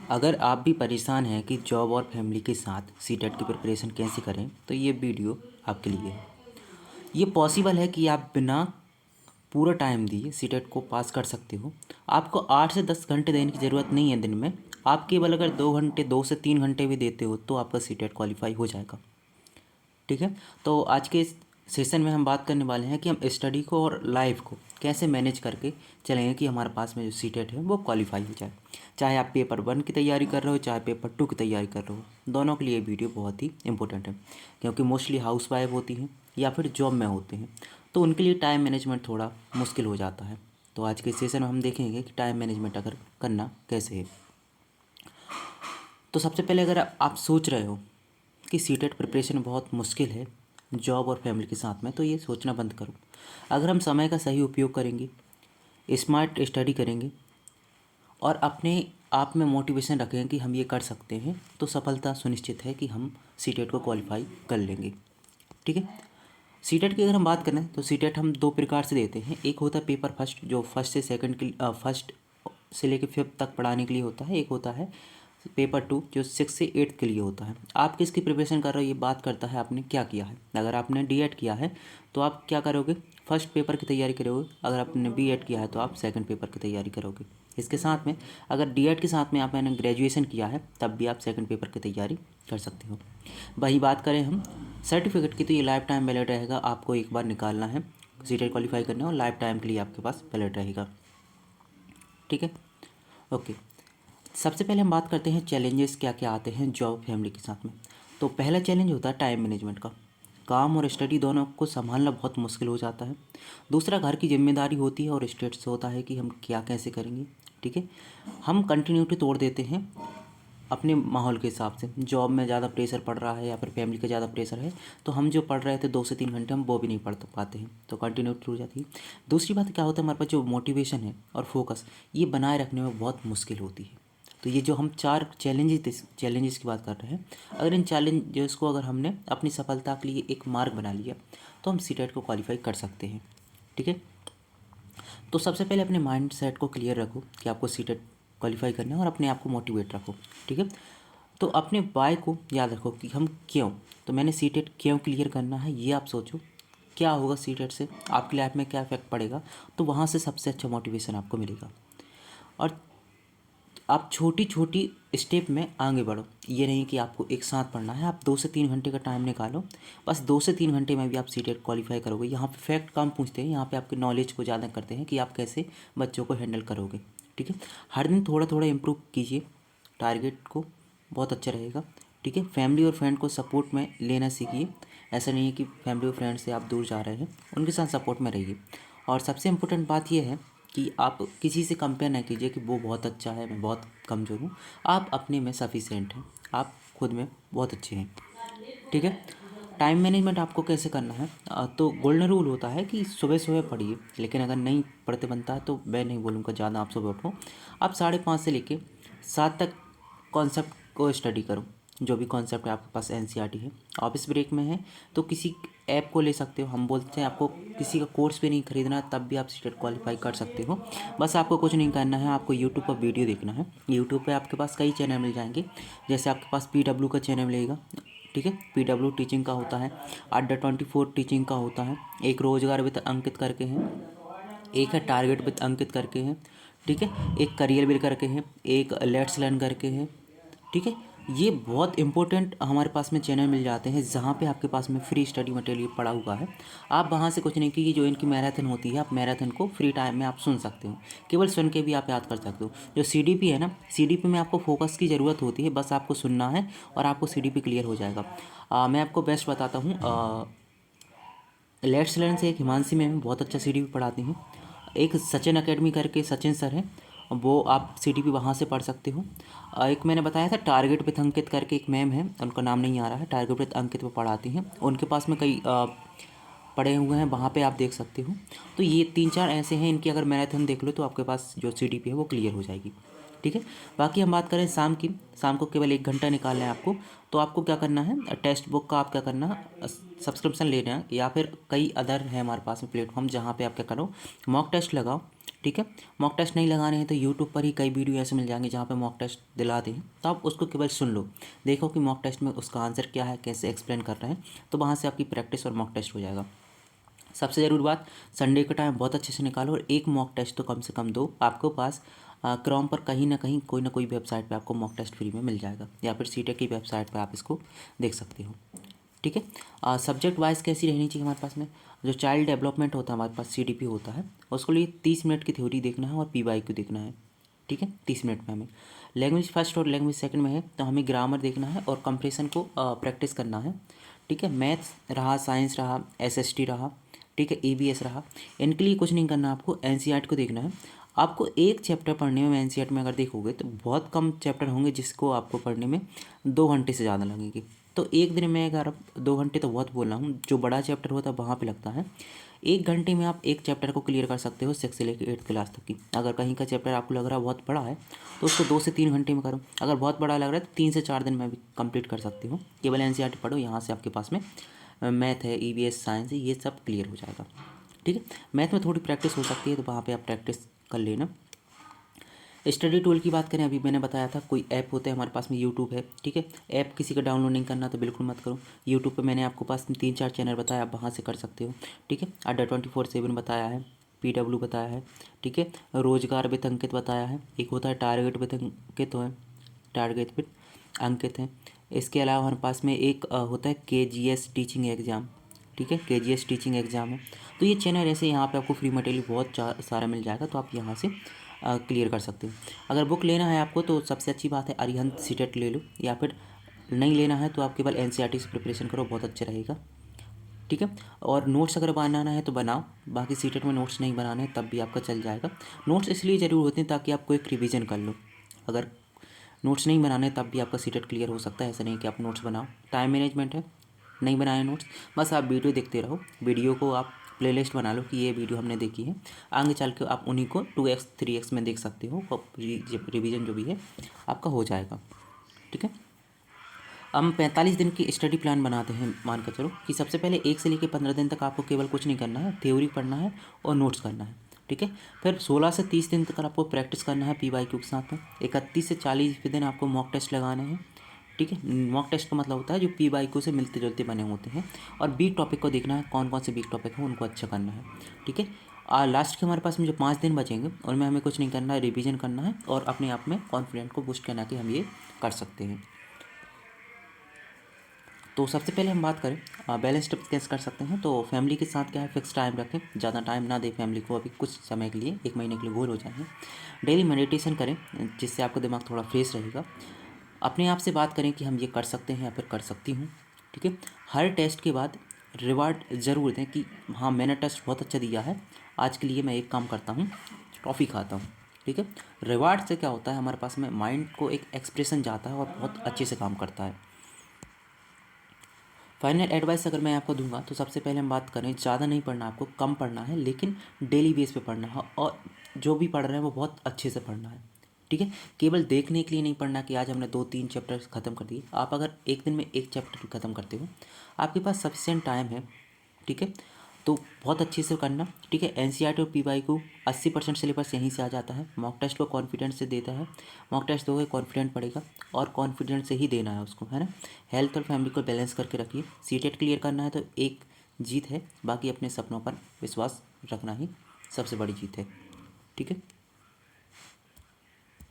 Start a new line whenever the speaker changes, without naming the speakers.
अगर आप भी परेशान हैं कि जॉब और फैमिली के साथ सीटेट की प्रिपरेशन कैसे करें तो ये वीडियो आपके लिए है। ये पॉसिबल है कि आप बिना पूरा टाइम दिए सीटेट को पास कर सकते हो। आपको 8 से 10 घंटे देने की ज़रूरत नहीं है दिन में। आप केवल अगर 2 घंटे 2 से 3 घंटे भी देते हो तो आपका सीटेट क्वालिफाई हो जाएगा। ठीक है। तो आज के इस सेशन में हम बात करने वाले हैं कि हम स्टडी को और लाइफ को कैसे मैनेज करके चलेंगे कि हमारे पास में जो सीटेट है वो क्वालिफाई हो जाए। चाहे आप पेपर 1 की तैयारी कर रहे हो, चाहे पेपर 2 की तैयारी कर रहे हो, दोनों के लिए वीडियो बहुत ही इंपॉर्टेंट है। क्योंकि मोस्टली हाउस वाइफ होती हैं या फिर जॉब में होते हैं, तो उनके लिए टाइम मैनेजमेंट थोड़ा मुश्किल हो जाता है। तो आज के सेशन में हम देखेंगे कि टाइम मैनेजमेंट अगर करना कैसे है। तो सबसे पहले अगर आप सोच रहे हो कि सीटेट प्रिपरेशन बहुत मुश्किल है जॉब और फैमिली के साथ में, तो ये सोचना बंद करो। अगर हम समय का सही उपयोग करेंगे, स्मार्ट स्टडी करेंगे और अपने आप में मोटिवेशन रखेंगे कि हम ये कर सकते हैं, तो सफलता सुनिश्चित है कि हम सीटेट को क्वालिफाई कर लेंगे। ठीक है। सीटेट की अगर हम बात करें तो सीटेट हम 2 प्रकार से देते हैं। एक होता है पेपर फर्स्ट, जो फर्स्ट से सेकंड के फर्स्ट से लेकर 5th तक पढ़ाने के लिए होता है। एक होता है पेपर 2 जो 6 से 8th के लिए होता है। आप किसकी प्रिपरेशन कर रहे हो ये बात करता है आपने क्या किया है। अगर आपने डी.एड किया है तो आप क्या करोगे, फर्स्ट पेपर की तैयारी करोगे। अगर आपने बी.एड किया है तो आप सेकंड पेपर की तैयारी करोगे। इसके साथ में अगर डी.एड के साथ में आपने ग्रेजुएशन किया है तब भी आप सेकंड पेपर की तैयारी कर सकते हो। वही बात करें हम सर्टिफिकेट की, तो ये लाइफ टाइम वैलिड रहेगा। आपको एक बार निकालना है, सीटेट क्वालिफाई करना है और लाइफ टाइम के लिए आपके पास वैलिड रहेगा। ठीक है। ओके। सबसे पहले हम बात करते हैं चैलेंजेस क्या क्या आते हैं जॉब फैमिली के साथ में। तो पहला चैलेंज होता है टाइम मैनेजमेंट का। काम और स्टडी दोनों को संभालना बहुत मुश्किल हो जाता है। दूसरा घर की जिम्मेदारी होती है और स्टेट्स होता है कि हम क्या कैसे करेंगे। ठीक है। हम कंटिन्यूटी तोड़ देते हैं अपने माहौल के हिसाब से। जॉब में ज़्यादा प्रेशर पड़ रहा है या फिर फैमिली का ज़्यादा प्रेशर है, तो हम जो पढ़ रहे थे 2 से 3 घंटे हम वो भी नहीं पढ़ पाते हैं, तो कंटिन्यूटी हो जाती है। दूसरी बात क्या होता है, हमारे पास जो मोटिवेशन है और फोकस ये बनाए रखने में बहुत मुश्किल होती है। तो ये जो हम 4 चैलेंजेस की बात कर रहे हैं, अगर इन चैलेंजेस को अगर हमने अपनी सफलता के लिए एक मार्ग बना लिया तो हम सीटेट को क्वालिफाई कर सकते हैं। ठीक है। तो सबसे पहले अपने माइंड सेट को क्लियर रखो कि आपको सीटेट क्वालिफाई करना है और अपने आप को मोटिवेट रखो। ठीक है। तो अपने वाई को याद रखो कि हम क्यों, तो मैंने सीटेट क्यों क्लियर करना है ये आप सोचो। क्या होगा सीटेट से, आपकी लाइफ में क्या इफेक्ट पड़ेगा, तो वहाँ से सबसे अच्छा मोटिवेशन आपको मिलेगा। और आप छोटी छोटी स्टेप में आगे बढ़ो। ये नहीं कि आपको एक साथ पढ़ना है। आप 2 से 3 घंटे का टाइम निकालो, बस 2 से 3 घंटे में भी आप सीटेट क्वालिफाई करोगे। यहाँ पे फैक्ट कम पूछते हैं, यहाँ पे आपके नॉलेज को ज़्यादा करते हैं कि आप कैसे बच्चों को हैंडल करोगे। ठीक है। हर दिन थोड़ा थोड़ा इम्प्रूव कीजिए टारगेट को, बहुत अच्छा रहेगा। ठीक है। फैमिली और फ्रेंड को सपोर्ट में लेना सीखिए। ऐसा नहीं है कि फैमिली और फ्रेंड से आप दूर जा रहे हैं, उनके साथ सपोर्ट में रहिए। और सबसे इम्पोर्टेंट बात यह है कि आप किसी से कंपेयर ना कीजिए कि वो बहुत अच्छा है मैं बहुत कमज़ोर हूँ। आप अपने में सफिशिएंट हैं, आप खुद में बहुत अच्छे हैं। ठीक है। टाइम मैनेजमेंट आपको कैसे करना है, तो गोल्डन रूल होता है कि सुबह सुबह पढ़िए, लेकिन अगर नहीं पढ़ते बनता है तो मैं नहीं बोलूँगा ज़्यादा आप सुबह उठो। आप 5:30 से लेके 7 तक कॉन्सेप्ट को स्टडी करो। जो भी कॉन्सेप्ट है आपके पास एनसीईआरटी है। ऑफिस ब्रेक में है तो किसी ऐप को ले सकते हो। हम बोलते हैं आपको किसी का कोर्स भी नहीं खरीदना, तब भी आप सीटेट क्वालिफाई कर सकते हो। बस आपको कुछ नहीं करना है, आपको यूट्यूब पर वीडियो देखना है। यूट्यूब पे आपके पास कई चैनल मिल जाएंगे। जैसे आपके पास PW का चैनल मिलेगा। ठीक है। PW टीचिंग का होता है, Adda24 टीचिंग का होता है, एक रोजगार विद अंकित करके हैं, एक है टारगेट विद अंकित करके हैं। ठीक है। एक करियर बिल करके हैं, एक लेट्स लर्न करके हैं। ठीक है। ये बहुत इंपॉर्टेंट हमारे पास में चैनल मिल जाते हैं जहाँ पे आपके पास में फ्री स्टडी मटेरियल पड़ा हुआ है। आप वहाँ से कुछ नहीं कीजिए, जो इनकी मैराथन होती है आप मैराथन को फ्री टाइम में आप सुन सकते हो। केवल सुन के भी आप याद कर सकते हो। जो CDP है ना, CDP में आपको फोकस की ज़रूरत होती है, बस आपको सुनना है और आपको CDP क्लियर हो जाएगा। मैं आपको बेस्ट बताता हूँ, लेट्स लर्न से एक हिमांशी मैम बहुत अच्छा CDP पढ़ाती हैं। एक सचिन अकेडमी करके सचिन सर हैं, वो आप CDP वहाँ से पढ़ सकते हो। एक मैंने बताया था टारगेट विद अंकित करके एक मैम है, उनका नाम नहीं आ रहा है, टारगेट विद अंकित वो पढ़ाती हैं। उनके पास में कई पढ़े हुए हैं, वहाँ पे आप देख सकते हो। तो ये 3-4 ऐसे हैं, इनकी अगर मैराथन देख लो तो आपके पास जो CDP है वो क्लियर हो जाएगी। ठीक है। बाकी हम बात करें शाम की, शाम को केवल 1 घंटा निकालना है आपको। तो आपको क्या करना है, टेक्स्ट बुक का आप क्या करना है, सब्सक्रिप्शन लेना है, या फिर कई अदर है हमारे पास में प्लेटफॉर्म जहाँ पे आप क्या करो, मॉक टेस्ट लगाओ। ठीक है। मॉक टेस्ट नहीं लगाने हैं तो यूट्यूब पर ही कई वीडियो ऐसे मिल जाएंगे जहाँ पे मॉक टेस्ट दिलाते हैं, तो आप उसको केवल सुन लो, देखो कि मॉक टेस्ट में उसका आंसर क्या है, कैसे एक्सप्लेन कर रहे हैं, तो वहाँ से आपकी प्रैक्टिस और मॉक टेस्ट हो जाएगा। सबसे ज़रूरी बात, संडे का टाइम बहुत अच्छे से निकालो और एक मॉक टेस्ट तो कम से कम दो। आपके पास क्रोम पर कहीं ना कोई वेबसाइट पे आपको मॉक टेस्ट फ्री में मिल जाएगा, या फिर सीटेक की वेबसाइट पे आप इसको देख सकते हो। ठीक है। सब्जेक्ट वाइज कैसी रहनी चाहिए हमारे पास में, जो चाइल्ड डेवलपमेंट होता है हमारे पास CDP होता है, उसके लिए 30 मिनट की थ्योरी देखना है और PYQ देखना है। ठीक है, 30 मिनट में हमें लैंग्वेज फर्स्ट और लैंग्वेज सेकंड में है तो हमें ग्रामर देखना है और कंप्रेशन को प्रैक्टिस करना है। ठीक है, मैथ्स रहा, साइंस रहा, SST रहा, ठीक है, EVS रहा, इनके लिए कुछ नहीं करना, आपको NCERT को देखना है। आपको एक चैप्टर पढ़ने में NCERT में अगर देखोगे तो बहुत कम चैप्टर होंगे जिसको आपको पढ़ने में 2 घंटे से ज़्यादा लगेंगे। तो एक दिन में अगर आप 2 घंटे तो बहुत बोल रहा हूँ, जो बड़ा चैप्टर होता है वहाँ पे लगता है। 1 घंटे में आप एक चैप्टर को क्लियर कर सकते हो 6 से लेकर 8th क्लास तक की। अगर कहीं का चैप्टर आपको लग रहा है बहुत बड़ा है तो उसको 2 से 3 घंटे में करो। अगर बहुत बड़ा लग रहा है तो 3 से 4 दिन में भी कंप्लीट कर सकते हो। केवल NCERT पढ़ो, यहाँ से आपके पास में मैथ है, EVS, साइंस है, ये सब क्लियर हो जाएगा। ठीक है, मैथ में थोड़ी प्रैक्टिस हो सकती है तो वहाँ पे आप प्रैक्टिस कर लेना। स्टडी टूल की बात करें, अभी मैंने बताया था कोई ऐप होते हैं हमारे पास में, यूट्यूब है। ठीक है, ऐप किसी का डाउनलोड नहीं करना तो बिल्कुल मत करो। यूट्यूब पे मैंने आपको पास 3-4 चैनल बताया, आप वहाँ से कर सकते हो। ठीक है, अड्डा 24/7 बताया है, PW बताया है, ठीक है, रोजगार विद अंकित बताया है, एक होता है टारगेट विद अंकित है, टारगेट विद अंकित है। इसके अलावा हमारे पास में एक होता है KGS टीचिंग एग्ज़ाम। ठीक है, KGS टीचिंग एग्ज़ाम है। तो ये चैनल ऐसे, यहाँ पे आपको फ्री मटेरियल बहुत सारा मिल जाएगा, तो आप यहाँ से क्लियर कर सकते हो। अगर बुक लेना है आपको तो सबसे अच्छी बात है अरिहंत सीटेट ले लो, या फिर नहीं लेना है तो आप केवल NCERT से प्रिपरेशन करो, बहुत अच्छा रहेगा। ठीक है, और नोट्स अगर बनाना है तो बनाओ, बाकी सीटेट में नोट्स नहीं बनाने हैं तब भी आपका चल जाएगा। नोट्स इसलिए ज़रूर होते हैं ताकि आप क्विक रिवीजन कर लो। अगर नोट्स नहीं बनाने तब भी आपका सीटेट क्लियर हो सकता है, ऐसा नहीं कि आप नोट्स बनाओ। टाइम मैनेजमेंट है, नहीं बनाए नोट्स, बस आप वीडियो देखते रहो। वीडियो को आप प्लेलिस्ट बना लो कि ये वीडियो हमने देखी है, आगे चल के आप उन्हीं को 2x 3x में देख सकते हो, रिवीजन जो भी है आपका हो जाएगा। ठीक है, हम 45 दिन की स्टडी प्लान बनाते हैं। मान कर चलो कि सबसे पहले 1 से लेकर 15 दिन तक आपको केवल कुछ नहीं करना है, थ्योरी पढ़ना है और नोट्स करना है। ठीक है, फिर 16 से 30 दिन तक आपको प्रैक्टिस करना है PYQ के साथ में। 31 से 40वें दिन आपको मॉक टेस्ट लगाने हैं। ठीक है, मॉक टेस्ट का मतलब होता है जो PYQ से मिलते जुलते बने होते हैं, और वीक टॉपिक को देखना है, कौन कौन से वीक टॉपिक हैं उनको अच्छा करना है। ठीक है, लास्ट के हमारे पास में जो 5 दिन बचेंगे उनमें हमें कुछ नहीं करना है, रिवीजन करना है और अपने आप में कॉन्फिडेंट को बूस्ट करना कि हम ये कर सकते हैं। तो सबसे पहले हम बात करें बैलेंस टिप्स कैसे कर सकते हैं, तो फैमिली के साथ क्या है, फिक्स टाइम रखें, ज़्यादा टाइम ना दें फैमिली को, अभी कुछ समय के लिए, 1 महीने के लिए गोल हो जाएंगे। डेली मेडिटेशन करें जिससे आपका दिमाग थोड़ा फ्रेश रहेगा। अपने आप से बात करें कि हम ये कर सकते हैं या फिर कर सकती हूँ। ठीक है, हर टेस्ट के बाद रिवार्ड ज़रूर दें कि हाँ मैंने टेस्ट बहुत अच्छा दिया है, आज के लिए मैं एक काम करता हूँ, टॉफ़ी खाता हूँ। ठीक है, रिवार्ड से क्या होता है, हमारे पास में माइंड को एक एक्सप्रेशन जाता है और बहुत अच्छे से काम करता है। फाइनल एडवाइस अगर मैं आपको दूंगा तो सबसे पहले हम बात करें, ज़्यादा नहीं पढ़ना, आपको कम पढ़ना है लेकिन डेली बेस पे पढ़ना है, और जो भी पढ़ रहे हैं वो बहुत अच्छे से पढ़ना है। ठीक है, केवल देखने के लिए नहीं पढ़ना कि आज हमने 2-3 चैप्टर ख़त्म कर दिए। आप अगर एक दिन में एक चैप्टर ख़त्म करते हो, आपके पास सफिशिएंट टाइम है। ठीक है, तो बहुत अच्छे से करना। ठीक है, NCERT और PYQ 80% सिलेबस यहीं से आ जाता है। मॉक टेस्ट को कॉन्फिडेंस से देता है, मॉक टेस्ट दोगे कॉन्फिडेंट पड़ेगा, और कॉन्फिडेंस से ही देना है उसको, है ना। हेल्थ और फैमिली को बैलेंस करके रखिए। सीटेट क्लियर करना है तो एक जीत है, बाकी अपने सपनों पर विश्वास रखना ही सबसे बड़ी जीत है। ठीक है।